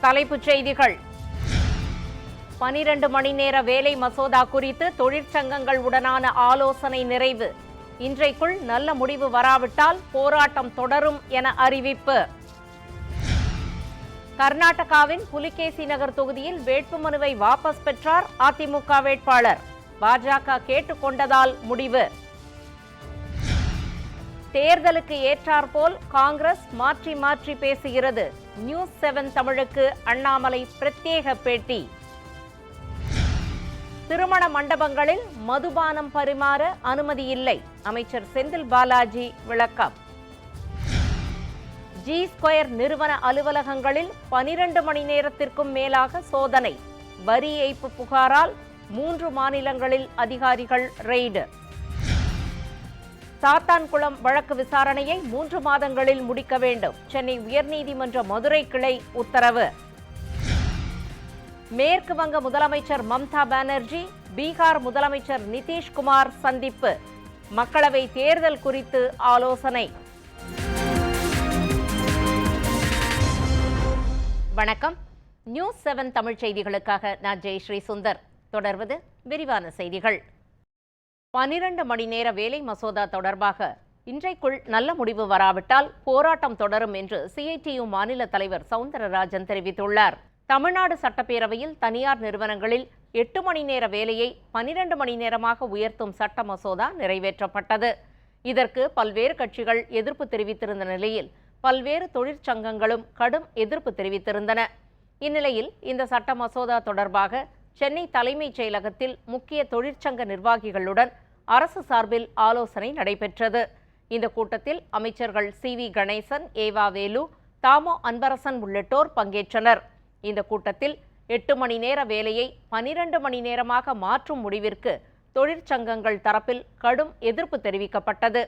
தலைப்புச் செய்திகள். 12 மணி நேர வேலை மசோதா குறித்து தொழிற்சங்கங்கள் உடனான ஆலோசனை நிறைவு. இன்றைக்குள் நல்ல முடிவு வராவிட்டால் போராட்டம் தொடரும் என அறிவிப்பு. கர்நாடகாவின் புலிகேசி நகர் தொகுதியில் வேட்புமனுவை வாபஸ் பெற்றார் அதிமுக வேட்பாளர். பாஜக கேட்டுக்கொண்டதால் முடிவு. தேர்தலுக்கு ஏற்றாற்போல் காங்கிரஸ் மாற்றி மாற்றி பேசுகிறது. நியூஸ் 7 தமிழுக்கு அண்ணாமலை பிரத்யேக பேட்டி. திருமண மண்டபங்களில் மதுபானம் பரிமாற அனுமதி இல்லை. அமைச்சர் செந்தில் பாலாஜி விளக்கம். ஜி ஸ்கொயர் நிறுவன அலுவலகங்களில் 12 மணி நேரத்திற்கும் மேலாக சோதனை. வரி ஏய்ப்பு புகாரால் 3 மாநிலங்களில் அதிகாரிகள் ரெய்டு. சாத்தான்குளம் வழக்கு விசாரணையை 3 மாதங்களில் முடிக்க வேண்டும். சென்னை உயர்நீதிமன்ற மதுரை கிளை உத்தரவு. மேற்கு வங்க முதலமைச்சர் மம்தா பானர்ஜி பீகார் முதலமைச்சர் நிதிஷ்குமார் சந்திப்பு. மக்களவை தேர்தல் குறித்து ஆலோசனை. வணக்கம். நியூஸ் 7 தமிழ் செய்திகளுக்காக நான் ஜெயஸ்ரீ சுந்தர். தொடர்வது விரிவான செய்திகள். 12 மணி நேர வேலை மசோதா தொடர்பாக இன்றைக்குள் நல்ல முடிவு வராவிட்டால் போராட்டம் தொடரும் என்று சிஐடியு மாநில தலைவர் சவுந்தரராஜன் தெரிவித்துள்ளார். தமிழ்நாடு சட்டப்பேரவையில் தனியார் நிறுவனங்களில் 8 மணி நேர வேலையை 12 மணி நேரமாக உயர்த்தும் சட்ட மசோதா நிறைவேற்றப்பட்டது. இதற்கு பல்வேறு கட்சிகள் எதிர்ப்பு தெரிவித்திருந்த நிலையில் பல்வேறு தொழிற்சங்கங்களும் கடும் எதிர்ப்பு தெரிவித்திருந்தன. இந்நிலையில் இந்த சட்ட மசோதா தொடர்பாக சென்னை தலைமைச் செயலகத்தில் முக்கிய தொழிற்சங்க நிர்வாகிகளுடன் அரசு சார்பில் ஆலோசனை நடைபெற்றது. இந்த கூட்டத்தில் அமைச்சர்கள் சி.வி. கணேசன், ஏவா வேலு, தாமோ அன்பரசன் உள்ளிட்டோர் பங்கேற்றனர். இந்த கூட்டத்தில் 8 மணி நேர வேலையை 12 மணி நேரமாக மாற்றும் முடிவிற்கு தொழிற்சங்கங்கள் தரப்பில் கடும் எதிர்ப்பு தெரிவிக்கப்பட்டது.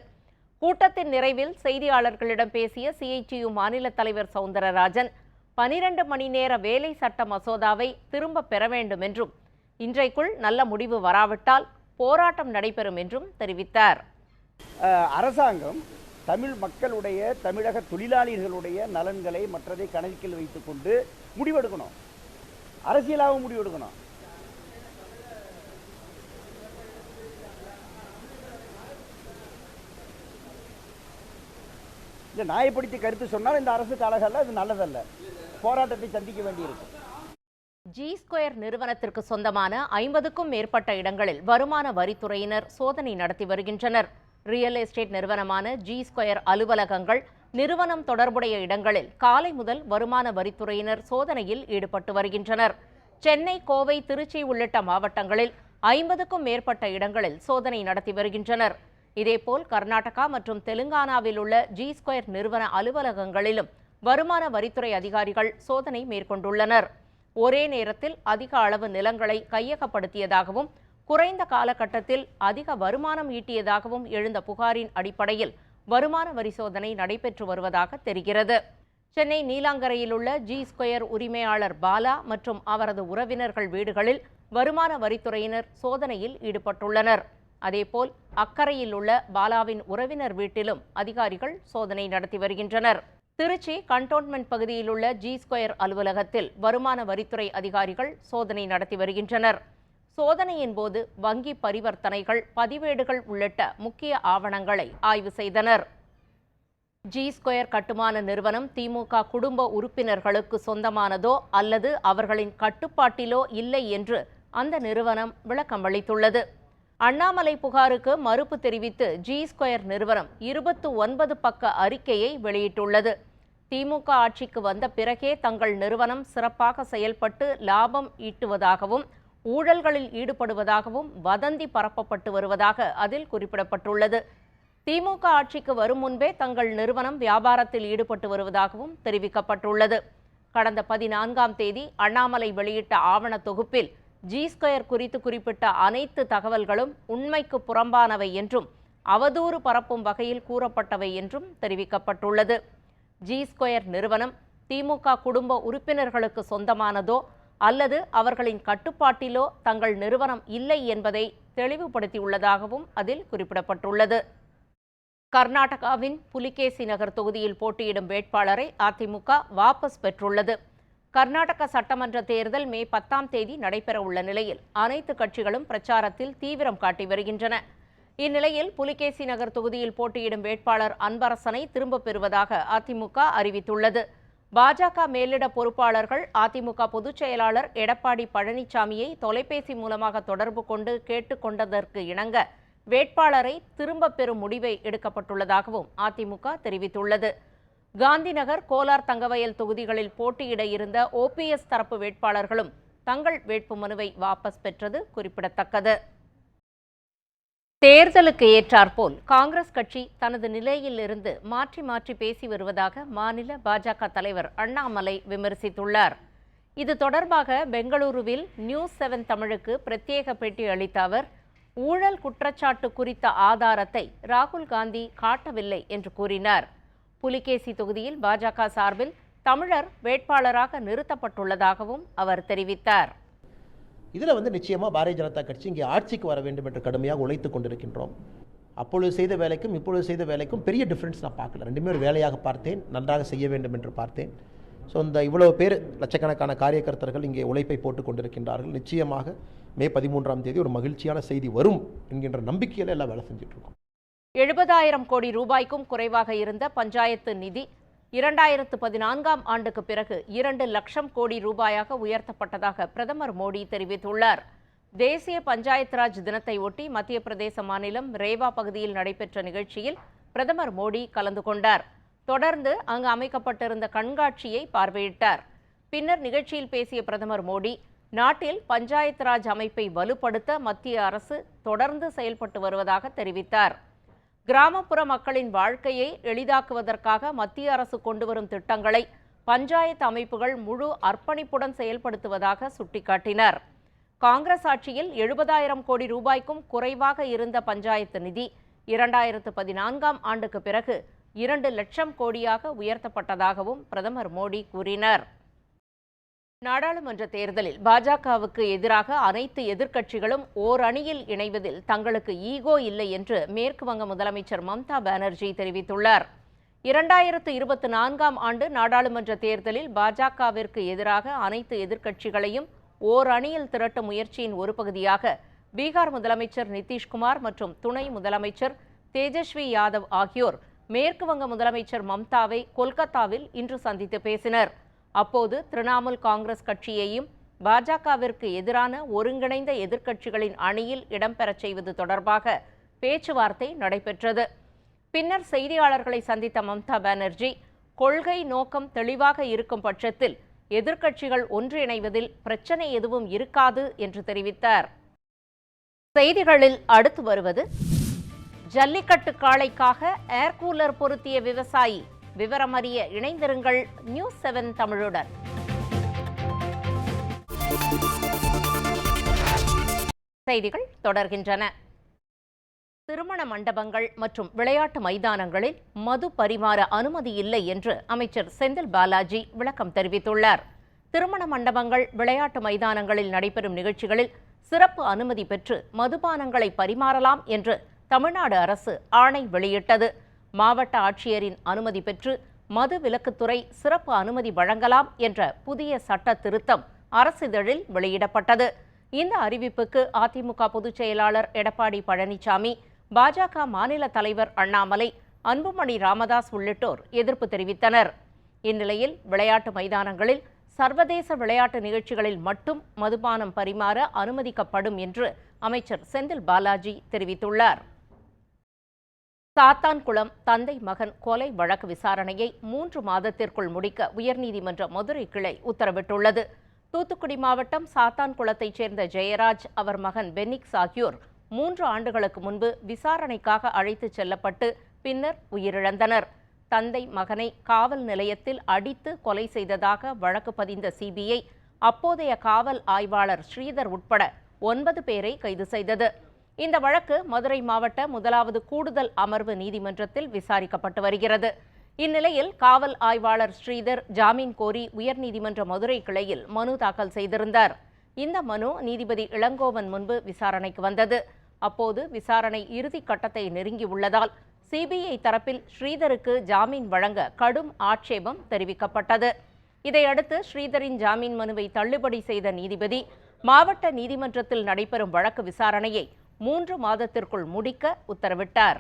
கூட்டத்தின் நிறைவில் செய்தியாளர்களிடம் பேசிய சிஐடியு மாநில தலைவர் சவுந்தரராஜன் 12 மணி நேர வேலை சட்ட மசோதாவை திரும்ப பெற வேண்டும் என்றும் இன்றைக்குள் நல்ல முடிவு வராவிட்டால் போராட்டம் நடைபெறும் என்றும் தெரிவித்தார். அரசாங்கம் தமிழ் மக்களுடைய, தமிழக தொழிலாளர்களுடைய நலன்களை மற்றதை கணக்கில் வைத்துக் கொண்டு முடிவெடுக்கணும். அரசியலாகவும் முடிவெடுக்கணும். இந்த நியாயப்படுத்தி கருத்து சொன்னால் இந்த அரசுக்கு அழகல்ல, அது நல்லதல்ல. போராட்டத்தை சந்திக்க வேண்டியிருக்கும். ஜி ஸ்கொயர் நிறுவனத்திற்கு சொந்தமான 50க்கும் மேற்பட்ட இடங்களில் வருமான வரித்துறையினர் சோதனை நடத்தி வருகின்றனர். ரியல் எஸ்டேட் நிறுவனமான ஜி ஸ்கொயர் அலுவலகங்கள், நிறுவனம் தொடர்புடைய இடங்களில் காலை முதல் வருமான வரித்துறையினர் சோதனையில் ஈடுபட்டு வருகின்றனர். சென்னை, கோவை, திருச்சி உள்ளிட்ட மாவட்டங்களில் 50க்கும் மேற்பட்ட இடங்களில் சோதனை நடத்தி வருகின்றனர். இதேபோல் கர்நாடகா மற்றும் தெலுங்கானாவில் உள்ள ஜி ஸ்கொயர் நிறுவன அலுவலகங்களிலும் வருமான வரித்துறை அதிகாரிகள் சோதனை மேற்கொண்டுள்ளனர். ஒரே நேரத்தில் அதிக அளவு நிலங்களை கையகப்படுத்தியதாகவும் குறைந்த காலகட்டத்தில் அதிக வருமானம் ஈட்டியதாகவும் எழுந்த புகாரின் அடிப்படையில் வருமான வரி சோதனை நடைபெற்று வருவதாக தெரிகிறது. சென்னை நீலாங்கரையில் உள்ள ஜி ஸ்கொயர் உரிமையாளர் பாலா மற்றும் அவரது உறவினர்கள் வீடுகளில் வருமான வரித்துறையினர் சோதனையில் ஈடுபட்டுள்ளனர். அதேபோல் அக்கரையில் உள்ள பாலாவின் உறவினர் வீட்டிலும் அதிகாரிகள் சோதனை நடத்தி வருகின்றனர். திருச்சி கண்டோன்மெண்ட் பகுதியில் உள்ள ஜி ஸ்கொயர் அலுவலகத்தில் வருமான வரித்துறை அதிகாரிகள் சோதனை நடத்தி வருகின்றனர். சோதனையின் போது வங்கி பரிவர்த்தனைகள், பதிவேடுகள் உள்ளிட்ட முக்கிய ஆவணங்களை ஆய்வு செய்தனர். ஜி ஸ்கொயர் கட்டுமான நிறுவனம் திமுக குடும்ப உறுப்பினர்களுக்கு சொந்தமானதோ அல்லது அவர்களின் கட்டுப்பாட்டிலோ இல்லை என்று அந்த நிறுவனம் விளக்கம் அளித்துள்ளது. அண்ணாமலை புகாருக்கு மறுப்பு தெரிவித்து ஜி ஸ்கொயர் நிறுவனம் 29 பக்க அறிக்கையை வெளியிட்டுள்ளது. திமுக ஆட்சிக்கு வந்த பிறகே தங்கள் நிறுவனம் சிறப்பாக செயல்பட்டு லாபம் ஈட்டுவதாகவும் ஊழல்களில் ஈடுபடுவதாகவும் வதந்தி பரப்பப்பட்டு வருவதாக அதில் குறிப்பிடப்பட்டுள்ளது. திமுக ஆட்சிக்கு வரும் முன்பே தங்கள் நிறுவனம் வியாபாரத்தில் ஈடுபட்டு வருவதாகவும் தெரிவிக்கப்பட்டுள்ளது. கடந்த 14ஆம் தேதி அண்ணாமலை வெளியிட்ட ஆவண தொகுப்பில் ஜி ஸ்கொயர் குறித்து குறிப்பிட்ட அனைத்து தகவல்களும் உண்மைக்கு புறம்பானவை என்றும் அவதூறு பரப்பும் வகையில் கூறப்பட்டவை என்றும் தெரிவிக்கப்பட்டுள்ளது. ஜி ஸ்கொயர் நிறுவனம் திமுக குடும்ப உறுப்பினர்களுக்கு சொந்தமானதோ அல்லது அவர்களின் கட்டுப்பாட்டிலோ தங்கள் நிறுவனம் இல்லை என்பதை தெளிவுபடுத்தியுள்ளதாகவும் அதில் குறிப்பிடப்பட்டுள்ளது. கர்நாடகாவின் புலிகேசி நகர் தொகுதியில் போட்டியிடும் வேட்பாளரை அதிமுக வாபஸ் பெற்றுள்ளது. கர்நாடக சட்டமன்ற தேர்தல் மே 10ஆம் தேதி நடைபெறவுள்ள நிலையில் அனைத்து கட்சிகளும் பிரச்சாரத்தில் தீவிரம் காட்டி வருகின்றன. இந்நிலையில் புலிகேசி நகர் தொகுதியில் போட்டியிடும் வேட்பாளர் அன்பரசனை திரும்பப் பெறுவதாக அதிமுக அறிவித்துள்ளது. பாஜக மேலிட பொறுப்பாளர்கள் அதிமுக பொதுச் செயலாளர் எடப்பாடி பழனிசாமியை தொலைபேசி மூலமாக தொடர்பு கொண்டு கேட்டுக்கொண்டதற்கு இணங்க வேட்பாளரை திரும்பப் பெறும் முடிவை எடுக்கப்பட்டுள்ளதாகவும் அதிமுக தெரிவித்துள்ளது. காந்திநகர், கோலார், தங்கவயல் தொகுதிகளில் போட்டியிட இருந்த ஓபிஎஸ் தரப்பு வேட்பாளர்களும் தங்கள் வேட்புமனுவை வாபஸ் பெற்றது குறிப்பிடத்தக்கது. தேர்தலுக்கு ஏற்றாற்போல் காங்கிரஸ் கட்சி தனது நிலையிலிருந்து மாற்றி மாற்றி பேசி வருவதாக மாநில பாஜக தலைவர் அண்ணாமலை விமர்சித்துள்ளார். இது தொடர்பாக பெங்களூருவில் நியூஸ் 7 தமிழுக்கு பிரத்யேக பேட்டி அளித்த அவர், ஊழல் குற்றச்சாட்டு குறித்த ஆதாரத்தை ராகுல் காந்தி காட்டவில்லை என்று கூறினார். புலிகேசி தொகுதியில் பாஜக சார்பில் தமிழர் வேட்பாளராக நிறுத்தப்பட்டுள்ளதாகவும் அவர் தெரிவித்தார். இதில் நிச்சயமாக பாரதிய ஜனதா கட்சி இங்கே ஆட்சிக்கு வர வேண்டும் என்று கடுமையாக உழைத்து கொண்டிருக்கின்றோம். அப்பொழுது செய்த வேலைக்கும் இப்பொழுது செய்த வேலைக்கும் பெரிய டிஃப்ரென்ஸ் நான் பார்க்கல. ரெண்டுமே ஒரு வேலையாக பார்த்தேன், நன்றாக செய்ய வேண்டும் என்று பார்த்தேன். ஸோ இந்த இவ்வளவு பேர், லட்சக்கணக்கான காரியகர்த்தர்கள் இங்கே உழைப்பை போட்டுக் கொண்டிருக்கின்றார்கள். நிச்சயமாக மே 13ஆம் தேதி ஒரு மகிழ்ச்சியான செய்தி வரும் என்கின்ற நம்பிக்கையில் எல்லாம் வேலை செஞ்சுட்டு இருக்கோம். 70,000 கோடி ரூபாய்க்கும் குறைவாக இருந்த பஞ்சாயத்து நிதி 2014ஆம் ஆண்டுக்கு பிறகு 2 லட்சம் கோடி ரூபாயாக உயர்த்தப்பட்டதாக பிரதமர் மோடி தெரிவித்துள்ளார். தேசிய பஞ்சாயத் ராஜ் தினத்தை ஒட்டி மத்திய பிரதேச மாநிலம் ரேவா பகுதியில் நடைபெற்ற நிகழ்ச்சியில் பிரதமர் மோடி கலந்து கொண்டார். தொடர்ந்து அங்கு அமைக்கப்பட்டிருந்த கண்காட்சியை பார்வையிட்டார். பின்னர் நிகழ்ச்சியில் பேசிய பிரதமர் மோடி, நாட்டில் பஞ்சாயத் ராஜ் அமைப்பை வலுப்படுத்த மத்திய அரசு தொடர்ந்து செயல்பட்டு வருவதாக தெரிவித்தார். கிராமப்புற மக்களின் வாழ்க்கையை எளிதாக்குவதற்காக மத்திய அரசு கொண்டுவரும் திட்டங்களை பஞ்சாயத்து அமைப்புகள் முழு அர்ப்பணிப்புடன் செயல்படுத்துவதாக சுட்டிக்காட்டினார். காங்கிரஸ் ஆட்சியில் 70,000 கோடி ரூபாய்க்கும் குறைவாக இருந்த பஞ்சாயத்து நிதி 2014ஆம் ஆண்டுக்கு பிறகு 2 லட்சம் கோடியாக உயர்த்தப்பட்டதாகவும் பிரதமர் மோடி கூறினார். நாடாளுமன்ற தேர்தலில் பாஜகவுக்கு எதிராக அனைத்து எதிர்க்கட்சிகளும் ஓர் அணியில் இணைவதில் தங்களுக்கு ஈகோ இல்லை என்று மேற்கு வங்க முதலமைச்சர் மம்தா பானர்ஜி தெரிவித்துள்ளார். 2024ஆம் ஆண்டு நாடாளுமன்ற தேர்தலில் பாஜகவிற்கு எதிராக அனைத்து எதிர்க்கட்சிகளையும் ஓர் அணியில் திரட்டும் முயற்சியின் ஒரு பகுதியாக பீகார் முதலமைச்சர் நிதிஷ்குமார் மற்றும் துணை முதலமைச்சர் தேஜஸ்வி யாதவ் ஆகியோர் மேற்கு வங்க முதலமைச்சர் மம்தாவை கொல்கத்தாவில் இன்று சந்தித்து பேசினர். அப்போது திரிணாமுல் காங்கிரஸ் கட்சியையும் பாஜகவிற்கு எதிரான ஒருங்கிணைந்த எதிர்க்கட்சிகளின் அணியில் இடம்பெறச் செய்வது தொடர்பாக பேச்சுவார்த்தை நடைபெற்றது. பின்னர் செய்தியாளர்களை சந்தித்த மம்தா பானர்ஜி, கொள்கை நோக்கம் தெளிவாக இருக்கும் பட்சத்தில் எதிர்க்கட்சிகள் ஒன்றிணைவதில் பிரச்சனை எதுவும் இருக்காது என்று தெரிவித்தார். செய்திகளில் அடுத்து வருவது, ஜல்லிக்கட்டு காளைக்காக ஏர் கூலர் பொருத்திய விவசாயி. விவரம் அறிய இணைந்திருங்கள் நியூஸ் 7 தமிழுடன். செய்திகள் தொடர்கின்றன. திருமண மண்டபங்கள் மற்றும் விளையாட்டு மைதானங்களில் மது பரிமாற அனுமதி இல்லை என்று அமைச்சர் செந்தில் பாலாஜி விளக்கம் தெரிவித்துள்ளார். திருமண மண்டபங்கள், விளையாட்டு மைதானங்களில் நடைபெறும் நிகழ்ச்சிகளில் சிறப்பு அனுமதி பெற்று மதுபானங்களை பரிமாறலாம் என்று தமிழ்நாடு அரசு ஆணை வெளியிட்டது. மாவட்ட ஆட்சியரின் அனுமதி பெற்று மது விலக்குத்துறை சிறப்பு அனுமதி வழங்கலாம் என்ற புதிய சட்ட திருத்தம் அரசிதழில் வெளியிடப்பட்டது. இந்த அறிவிப்புக்கு அதிமுக பொதுச் செயலாளர் எடப்பாடி பழனிசாமி, பாஜக மாநில தலைவர் அண்ணாமலை, அன்புமணி ராமதாஸ் உள்ளிட்டோர் எதிர்ப்பு தெரிவித்தனர். இந்நிலையில் விளையாட்டு மைதானங்களில் சர்வதேச விளையாட்டு நிகழ்ச்சிகளில் மட்டும் மதுபானம் பரிமாற அனுமதிக்கப்படும் என்று அமைச்சர் செந்தில் பாலாஜி தெரிவித்துள்ளார். சாத்தான்குளம் தந்தை மகன் கொலை வழக்கு விசாரணையை 3 மாதத்திற்குள் முடிக்க உயர்நீதிமன்ற மதுரை கிளை உத்தரவிட்டுள்ளது. தூத்துக்குடி மாவட்டம் சாத்தான்குளத்தைச் சேர்ந்த ஜெயராஜ், அவர் மகன் பெனிக்ஸ் ஆகியோர் 3 ஆண்டுகளுக்கு முன்பு விசாரணைக்காக அழைத்துச் செல்லப்பட்டு பின்னர் உயிரிழந்தனர். தந்தை மகனை காவல் நிலையத்தில் அடித்து கொலை செய்ததாக வழக்கு பதிந்த சிபிஐ அப்போதைய காவல் ஆய்வாளர் ஸ்ரீதர் உட்பட 9 பேரை கைது செய்தது. இந்த வழக்கு மதுரை மாவட்ட 1வது கூடுதல் அமர்வு நீதிமன்றத்தில் விசாரிக்கப்பட்டு வருகிறது. இந்நிலையில் காவல் ஆய்வாளர் ஸ்ரீதர் ஜாமீன் கோரி உயர்நீதிமன்ற மதுரை கிளையில் மனு தாக்கல் செய்திருந்தார். இந்த மனு நீதிபதி இளங்கோவன் முன்பு விசாரணைக்கு வந்தது. அப்போது விசாரணை இறுதி கட்டத்தை நெருங்கியுள்ளதால் சிபிஐ தரப்பில் ஸ்ரீதருக்கு ஜாமீன் வழங்க கடும் ஆட்சேபம் தெரிவிக்கப்பட்டது. இதையடுத்து ஸ்ரீதரின் ஜாமீன் மனுவை தள்ளுபடி செய்த நீதிபதி மாவட்ட நீதிமன்றத்தில் நடைபெறும் வழக்கு விசாரணையை 3 மாதத்திற்குள் முடிக்க உத்தரவிட்டார்.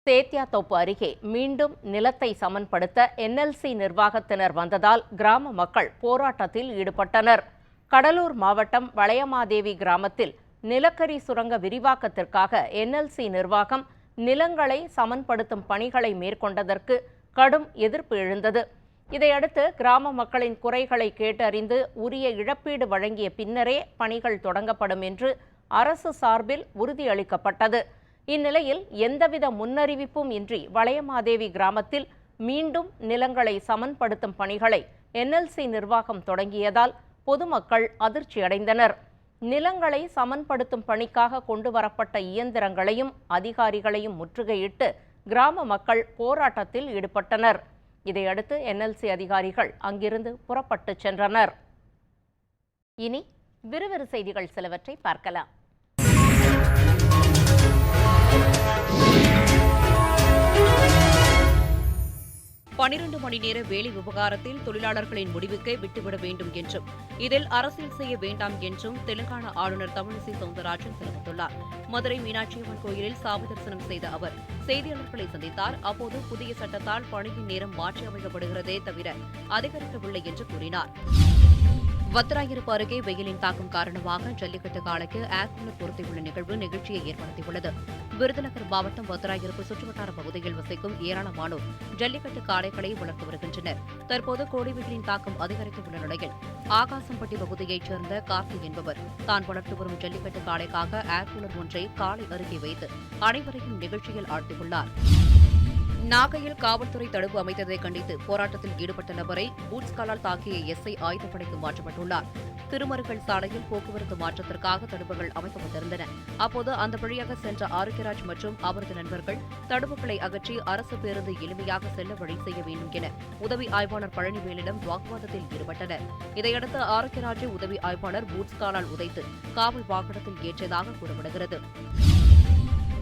சேத்தியாத்தோப்பு அருகே மீண்டும் நிலத்தை சமன்படுத்த NLC நிர்வாகத்தினர் வந்ததால் கிராம மக்கள் போராட்டத்தில் ஈடுபட்டனர். கடலூர் மாவட்டம் வளையமாதேவி கிராமத்தில் நிலக்கரி சுரங்க விரிவாக்கத்திற்காக NLC நிர்வாகம் நிலங்களை சமன்படுத்தும் பணிகளை மேற்கொண்டதற்கு கடும் எதிர்ப்பு எழுந்தது. இதையடுத்து கிராம மக்களின் குறைகளை கேட்டறிந்து உரிய இழப்பீடு வழங்கிய பின்னரே பணிகள் தொடங்கப்படும் என்று அரசு சார்பில் உறுதியளிக்கப்பட்டது. இந்நிலையில் எந்தவித முன்னறிவிப்பும் இன்றி வளையமாதேவி கிராமத்தில் மீண்டும் நிலங்களை சமன்படுத்தும் பணிகளை NLC நிர்வாகம் தொடங்கியதால் பொதுமக்கள் அதிர்ச்சியடைந்தனர். நிலங்களை சமன்படுத்தும் பணிக்காக கொண்டு வரப்பட்ட இயந்திரங்களையும் அதிகாரிகளையும் முற்றுகையிட்டு கிராம மக்கள் போராட்டத்தில் ஈடுபட்டனர். இதையடுத்து NLC அதிகாரிகள் அங்கிருந்து புறப்பட்டு சென்றனர். இனி விறுவிறு செய்திகள் சிலவற்றை பார்க்கலாம். பன்னிரண்டு மணி நேர வேலை விவகாரத்தில் தொழிலாளர்களின் முடிவுக்கே விட்டுவிட வேண்டும் என்றும் இதில் அரசியல் செய்ய வேண்டாம் என்றும் தெலுங்கானா ஆளுநர் தமிழிசை சவுந்தரராஜன் தெரிவித்துள்ளார். மதுரை மீனாட்சியம்மன் கோயிலில் சாமி தரிசனம் செய்த அவர் செய்தியாளர்களை சந்தித்தார். அப்போது புதிய சட்டத்தால் பணியின் நேரம் மாற்றி அமைக்கப்படுகிறதே தவிர அதிகரிக்கவில்லை என்று கூறினார். வத்திராயிருப்பு அருகே வெயிலின் தாக்கம் காரணமாக ஜல்லிக்கட்டு காளைக்கு ஏர் கூலர் பொருத்தியுள்ள நிகழ்வு நிகழ்ச்சியை ஏற்படுத்தியுள்ளது. விருதுநகர் மாவட்டம் வத்திராயிருப்பு சுற்றுவட்டார பகுதியில் வசிக்கும் ஏராளமானோர் ஜல்லிக்கட்டு காளைகளை வளர்த்து வருகின்றனர். தற்போது கோடை வெயிலின் தாக்கம் அதிகரித்துள்ள நிலையில் ஆகாசம்பட்டி பகுதியைச் சேர்ந்த கார்த்தி என்பவர் தான் வளர்த்து வரும் ஜல்லிக்கட்டு காளைக்காக ஏர் கூலர் ஒன்றை காளை அருகே வைத்து அனைவரையும் நிகழ்ச்சியில் ஆழ்த்தியுள்ளார். நாகையில் காவல்துறை தடுப்பு அமைத்ததை கண்டித்து போராட்டத்தில் ஈடுபட்ட நபரை பூட்ஸ் காலால் தாக்கிய SI ஆயுதப்படைக்கு மாற்றப்பட்டுள்ளார். திருமருகல் சாலையில் போக்குவரத்து மாற்றத்திற்காக தடுப்புகள் அமைக்கப்பட்டிருந்தன. அப்போது அந்த வழியாக சென்ற ஆரோக்கியராஜ் மற்றும் அவரது நண்பர்கள் தடுப்புகளை அகற்றி அரசு பேருந்து எளிமையாக செல்ல வழி செய்ய வேண்டும் என உதவி ஆய்வாளர் பழனிவேலிடம் வாக்குவாதத்தில் ஈடுபட்டனர். இதையடுத்து ஆரோக்கியராஜை உதவி ஆய்வாளர் பூட்ஸ் காலால் உதைத்து காவல் வாகனத்தில் ஏற்றியதாக கூறப்படுகிறது.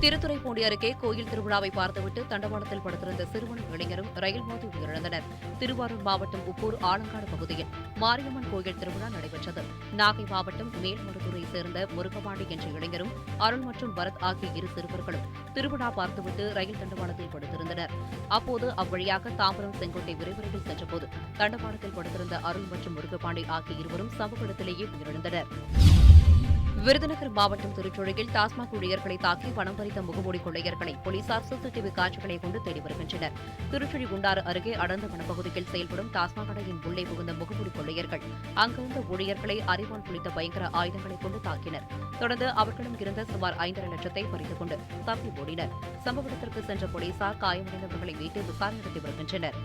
திருத்துறைப்பூண்டி அருகே கோயில் திருவிழாவை பார்த்துவிட்டு தண்டவாளத்தில் படுத்திருந்த சிறுவனும் இளைஞரும் ரயில் மோதி உயிரிழந்தனர். திருவாரூர் மாவட்டம் உப்பூர் ஆலங்காடு பகுதியில் மாரியம்மன் கோயில் திருவிழா நடைபெற்றது. நாகை மாவட்டம் மேல்மருதூரை சேர்ந்த முருகபாண்டி என்ற இளைஞரும் அருள் மற்றும் பரத் ஆகிய இரு சிறுவர்களும் திருவிழா பார்த்துவிட்டு ரயில் தண்டவாளத்தில் படுத்திருந்தனர். அப்போது அவ்வழியாக தாம்பரம் செங்கோட்டை விரைவில் சென்றபோது தண்டவாளத்தில் படுத்திருந்த அருள் மற்றும் முருகபாண்டி ஆகிய இருவரும் சம்பவ இடத்திலேயே உயிரிழந்தனர். விருதுநகர் மாவட்டம் திருச்சுழியில் டாஸ்மாக் ஊழியர்களை தாக்கி பணம் பறித்த முகமூடி கொள்ளையர்களை போலீசார் சிசிடிவி காட்சிகளை கொண்டு தேடி வருகின்றனர். திருச்சுழி குண்டாறு அருகே அடர்ந்த வனப்பகுதியில் செயல்படும் டாஸ்மாக் கடையின் உள்ளே புகுந்த முகமூடி கொள்ளையர்கள் அங்கிருந்த ஊழியர்களை அறிவால் குறித்த பயங்கர ஆயுதங்களை கொண்டு தாக்கினர். தொடர்ந்து அவர்களிடம் இருந்த சுமார் 5.5 லட்சத்தை பறித்துக் கொண்டு தப்பி ஓடினர். சம்பவ இடத்திற்கு சென்ற போலீசார் காயமடைந்தவர்களை மீட்டு விசாரணை நடத்தி வருகின்றனர்.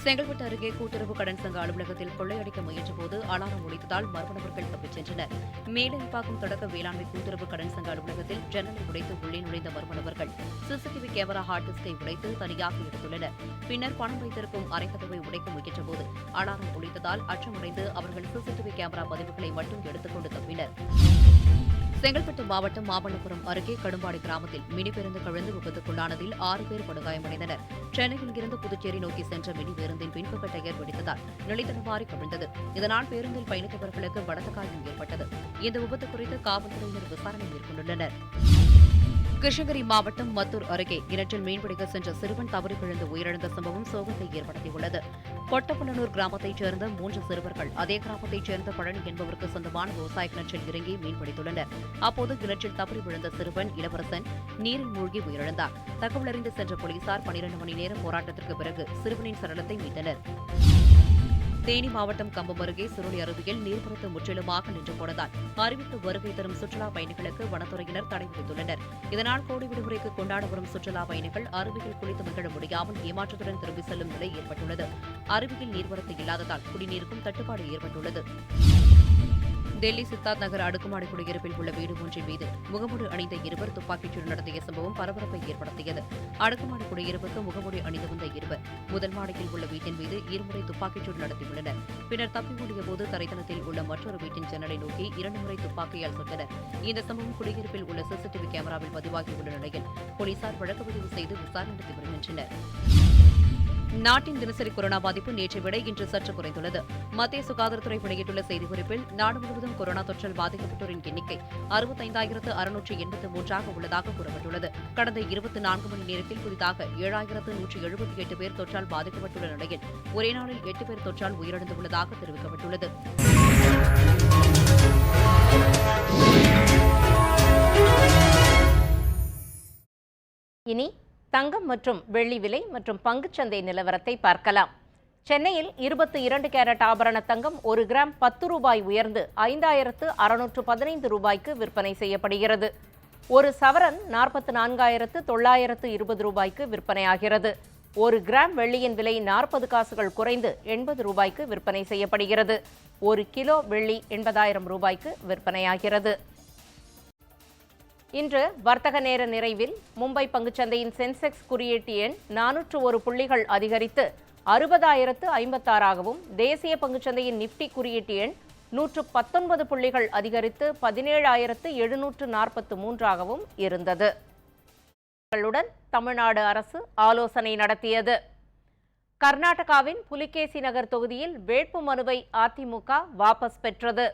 செங்கல்பட்டு அருகே கூட்டுறவு கடன் சங்க அலுவலகத்தில் கொள்ளையடிக்க முயன்றபோது அலாரம் ஒலித்ததால் மர்ம நபர்கள் தப்பிச் சென்றனர். மேலப்பாக்கம் தொடக்க வேளாண்மை கூட்டுறவு கடன் சங்க அலுவலகத்தில் ஜன்னலை உடைத்து உள்ளே நுழைந்த மர்ம நபர்கள் சிசிடிவி கேமரா ஹார்ட் டிஸ்கை உடைத்து தனியாக எடுத்துள்ளனர். பின்னர் பணம் வைத்திருக்கும் அறைக்கதவை உடைக்க முயன்றபோது அலாரம் ஒலித்ததால் அச்சமடைந்து அவர்கள் சிசிடிவி கேமரா பதிவுகளை மட்டும் எடுத்துக் கொண்டு தப்பினர். செங்கல்பட்டு மாவட்டம் மாமல்லபுரம் அருகே கடும்பாடி கிராமத்தில் மினி பேருந்து கவிழ்ந்து விபத்துக்குள்ளானதில் 6 பேர் படுகாயமடைந்தனர். சென்னையில் இருந்து புதுச்சேரி நோக்கி சென்ற மினி பேருந்தின் பின்பக்க டயர் வெடித்ததால் நிலைத்தடுமாறி கவிழ்ந்தது. இதனால் பேருந்தில் பயணித்தவர்களுக்கு பலத்த காயம் ஏற்பட்டது. இந்த விபத்து குறித்து காவல்துறையினர் விசாரணை மேற்கொண்டுள்ளனர். கிருஷ்ணகிரி மாவட்டம் மத்தூர் அருகே கிணற்றில் மீன்பிடிக்க சென்ற சிறுவன் தவறி விழுந்து உயிரிழந்த சம்பவம் சோகத்தை ஏற்படுத்தியுள்ளது. கொட்டப்புள்ளனூர் கிராமத்தைச் சேர்ந்த 3 சிறுவர்கள் அதே கிராமத்தைச் சேர்ந்த பழனி என்பவருக்கு சொந்தமான விவசாய கிணற்றில் இறங்கி மீன்பிடித்துள்ளனர். அப்போது கிணற்றில் தவறி விழுந்த சிறுவன் இளவரசன் நீரில் மூழ்கி உயிரிழந்தார். தகவலறிந்து சென்ற போலீசார் 12 மணி நேர போராட்டத்திற்கு பிறகு சிறுவனின் சடலத்தை மீட்டனர். தேனி மாவட்டம் கம்பம் அருகே சுருளி அருவியில் நீர்வரத்து முற்றிலுமாக நின்று போனதால் அருவிக்கு வருகை தரும் சுற்றுலா பயணிகளுக்கு வனத்துறையினர் தடை விதித்துள்ளனர். இதனால் கோடை விடுமுறைக்கு கொண்டாட வரும் சுற்றுலா பயணிகள் அருவியில் குளித்து மகிழ முடியாமல் ஏமாற்றத்துடன் திரும்பி செல்லும் நிலை ஏற்பட்டுள்ளது. அருவியில் நீர்வரத்து இல்லாததால் குடிநீருக்கும் தட்டுப்பாடு ஏற்பட்டுள்ளது. டெல்லி சித்தார்த் நகர் அடுக்குமாடி குடியிருப்பில் உள்ள வீடு ஒன்றின் மீது முகமூடி அணிந்த இருவர் துப்பாக்கிச்சூடு நடத்திய சம்பவம் பரபரப்பை ஏற்படுத்தியது. அடுக்குமாடி குடியிருப்புக்கு முகமூடி அணிந்து வந்த இருவர் முதல் மாடியில் உள்ள வீட்டின் மீது இருமுறை துப்பாக்கிச்சூடு நடத்தியுள்ளனர். பின்னர் தப்பி ஓடியபோது தரைத்தளத்தில் உள்ள மற்றொரு வீட்டின் ஜன்னலை நோக்கி 2 முறை துப்பாக்கியால் சுட்டனர். இந்த சம்பவம் குடியிருப்பில் உள்ள சிசிடிவி கேமராவில் பதிவாகியுள்ள நிலையில் போலீசார் வழக்கு பதிவு செய்து விசாரணை நடத்தி வருகின்றனர். நாட்டின் தினசரி கொரோனா பாதிப்பு நேற்றை விட இன்று சற்று குறைந்துள்ளது. மத்திய சுகாதாரத்துறை வெளியிட்டுள்ள செய்திக்குறிப்பில் நாடு முழுவதும் கொரோனா தொற்றில் பாதிக்கப்பட்டோரின் எண்ணிக்கை 65,683 உள்ளதாக கூறப்பட்டுள்ளது. கடந்த 24 மணி நேரத்தில் புதிதாக 7,178 பேர் தொற்றால் பாதிக்கப்பட்டுள்ள நிலையில் ஒரே நாளில் 8 பேர் தொற்றால் உயிரிழந்துள்ளதாக தெரிவிக்கப்பட்டுள்ளது. இனி தங்கம் மற்றும் வெள்ளி விலை மற்றும் பங்குச்சந்தை நிலவரத்தை பார்க்கலாம். சென்னையில் 22 கேரட் ஆபரண தங்கம் 1 கிராம் 10 ரூபாய் உயர்ந்து 5,615 ரூபாய்க்கு விற்பனை செய்யப்படுகிறது. ஒரு சவரன் 44,920 ரூபாய்க்கு விற்பனையாகிறது. 1 கிராம் வெள்ளியின் விலை 40 காசுகள் குறைந்து 80 ரூபாய்க்கு விற்பனை செய்யப்படுகிறது. 1 கிலோ வெள்ளி 80,000 ரூபாய்க்கு விற்பனையாகிறது. இன்று வர்த்தக நேர நிறைவில் மும்பை பங்குச்சந்தையின் சென்செக்ஸ் குறியீட்டு எண் 401 புள்ளிகள் அதிகரித்து 60,056ஆகவும், தேசிய பங்குச்சந்தையின் நிப்டி குறியீட்டு எண் 119 புள்ளிகள் அதிகரித்து 17,743ஆகவும் இருந்தது. தமிழ்நாடு அரசு ஆலோசனை நடத்தியது. கர்நாடகாவின் புலிகேசி நகர் தொகுதியில் வேட்புமனுவை அதிமுக வாபஸ் பெற்றது.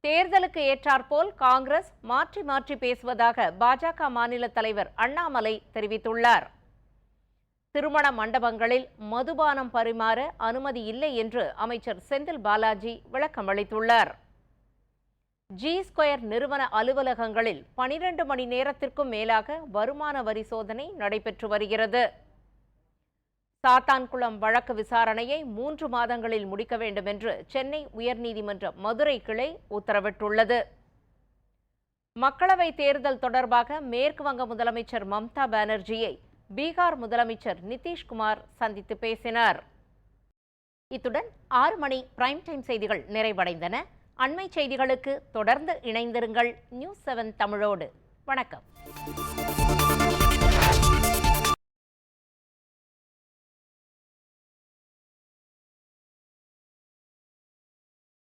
தேர்தலுக்கு ஏற்றாற்போல் காங்கிரஸ் மாற்றி மாற்றி பேசுவதாக பாஜக மாநில தலைவர் அண்ணாமலை தெரிவித்துள்ளார். திருமண மண்டபங்களில் மதுபானம் பரிமாற அனுமதி இல்லை என்று அமைச்சர் செந்தில் பாலாஜி விளக்கமளித்துள்ளார். G2 நிறுவன அலுவலகங்களில் 12 மணி நேரத்திற்கும் மேலாக வருமான வரி சோதனை நடைபெற்று வருகிறது. சாத்தான்குளம் வழக்கு விசாரணையை 3 மாதங்களில் முடிக்க வேண்டும் என்று சென்னை உயர்நீதிமன்ற மதுரை கிளை உத்தரவிட்டுள்ளது. மக்களவைத் தேர்தல் தொடர்பாக மேற்கு வங்க முதலமைச்சர் மம்தா பானர்ஜியை பீகார் முதலமைச்சர் நிதிஷ்குமார் சந்தித்து பேசினார். இத்துடன் 6 மணி பிரைம் டைம் செய்திகள் நிறைவடைந்தன. அண்மை செய்திகளுக்கு தொடர்ந்து இணைந்திருங்கள். நியூஸ் 7 தமிழோடு. வணக்கம்.